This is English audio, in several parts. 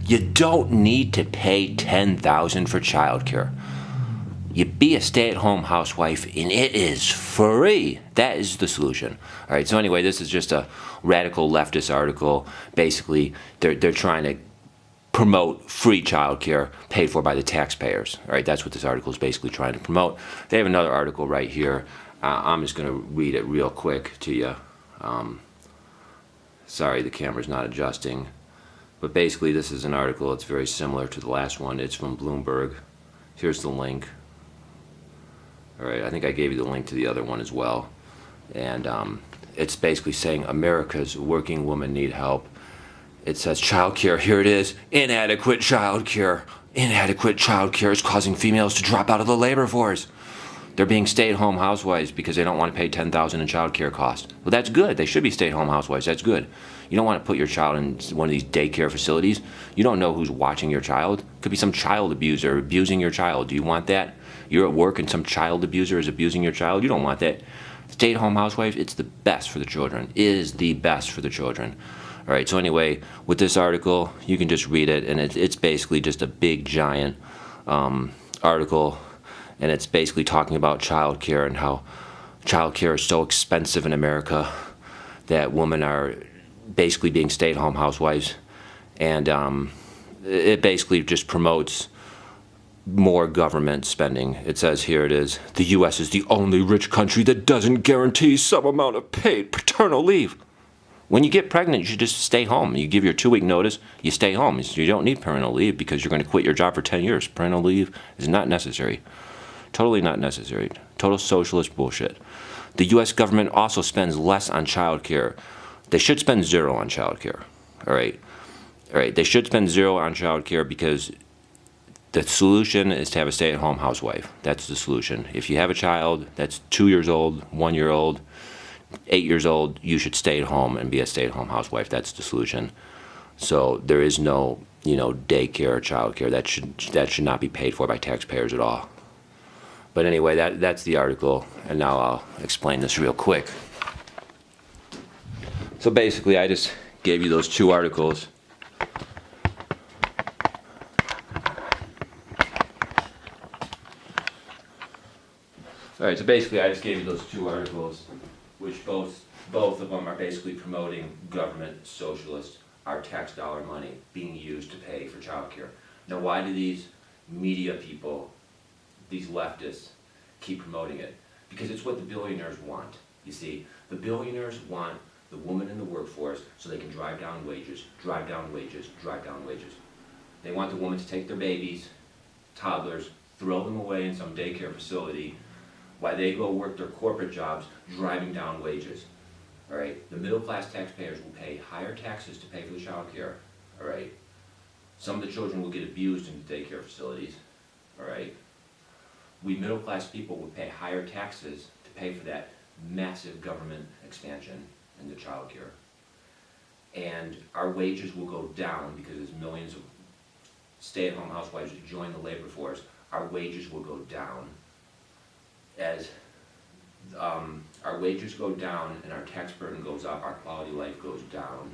You don't need to pay $10,000 for childcare. You be a stay-at-home housewife, and it is free. That is the solution. All right. So anyway, this is just a radical leftist article. Basically, they're trying to promote free childcare paid for by the taxpayers. All right. That's what this article is basically trying to promote. They have another article right here. I'm just going to read it real quick to you. Sorry, the camera's not adjusting. But basically, this is an article. It's very similar to the last one. It's from Bloomberg. Here's the link. All right, I think I gave you the link to the other one as well. And it's basically saying America's working women need help. It says childcare. Here it is. Inadequate childcare. Inadequate childcare is causing females to drop out of the labor force. They're being stay-at-home housewives because they don't want to pay $10,000 in childcare costs. Well, that's good. They should be stay-at-home housewives. That's good. You don't want to put your child in one of these daycare facilities. You don't know who's watching your child. Could be some child abuser abusing your child. Do you want that? You're at work and some child abuser is abusing your child. You don't want that. Stay-at-home housewife, it's the best for the children. It is the best for the children. All right, so anyway, with this article, you can just read it, and it's basically just a big, giant article, and it's basically talking about childcare and how childcare is so expensive in America that women are basically being stay-at-home housewives, and it basically just promotes more government spending. It says here it is, the U.S. is the only rich country that doesn't guarantee some amount of paid paternal leave. When you get pregnant, you should just stay home. You give your 2-week notice, you stay home. You don't need parental leave because you're going to quit your job for 10 years. Parental leave is not necessary. Totally not necessary. Total socialist bullshit. The U.S. government also spends less on child care. They should spend zero on child care. All right. They should spend zero on child care because the solution is to have a stay-at-home housewife. That's the solution. If you have a child that's 2 years old, 1 year old, 8 years old, you should stay at home and be a stay-at-home housewife. That's the solution. So there is no, daycare or childcare. That should not be paid for by taxpayers at all. But anyway, that's the article, and now I'll explain this real quick. So basically, I just gave you those 2 articles. All right, so basically, I just gave you those 2 articles, which both of them are basically promoting government socialists, our tax dollar money being used to pay for childcare. Now, why do these media people, these leftists, keep promoting it? Because it's what the billionaires want. You see, the billionaires want the woman in the workforce so they can drive down wages, drive down wages, drive down wages. They want the woman to take their babies, toddlers, throw them away in some daycare facility while they go work their corporate jobs, driving down wages. All right, the middle-class taxpayers will pay higher taxes to pay for the child care. All right, some of the children will get abused in the daycare facilities. All right, we middle-class people will pay higher taxes to pay for that massive government expansion in the child care. And our wages will go down because there's millions of stay-at-home housewives that join the labor force. Our wages will go down. As our wages go down and our tax burden goes up, our quality of life goes down.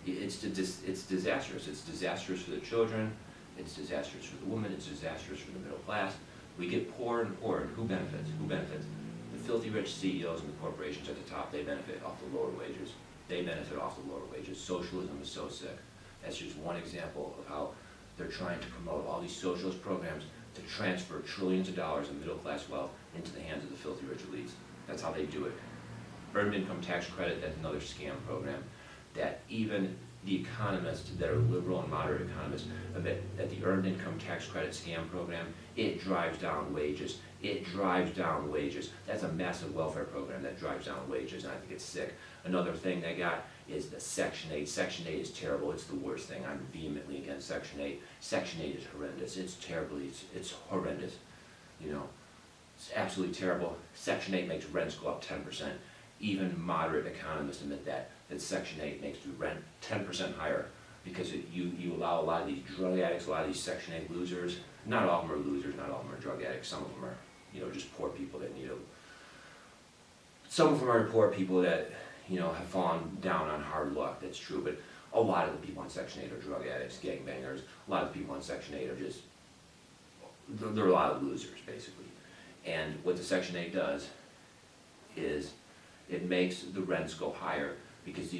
It's disastrous. It's disastrous for the children. It's disastrous for the women. It's disastrous for the middle class. We get poorer and poorer. And who benefits? Who benefits? The filthy rich CEOs and the corporations at the top. They benefit off the lower wages. They benefit off the lower wages. Socialism is so sick. That's just one example of how they're trying to promote all these socialist programs to transfer trillions of dollars of middle-class wealth into the hands of the filthy rich elites. That's how they do it. Earned income tax credit, that's another scam program that even the economists that are liberal and moderate economists admit that the earned income tax credit scam program, it drives down wages. It drives down wages. That's a massive welfare program that drives down wages, and I think it's sick. Another thing they got is the Section 8. Section 8 is terrible. It's the worst thing. I'm vehemently against Section 8. Section 8 is horrendous. It's terribly, it's horrendous. It's absolutely terrible. Section 8 makes rents go up 10%. Even moderate economists admit that Section 8 makes the rent 10% higher because you allow a lot of these drug addicts, a lot of these Section 8 losers. Not all of them are losers, not all of them are drug addicts. Some of them are, just poor people that need some of them are poor people that, have fallen down on hard luck. That's true. But A lot of the people on Section 8 are drug addicts, gangbangers. A lot of the people on Section 8 are just, they're a lot of losers, basically. And what the Section 8 does is it makes the rents go higher because these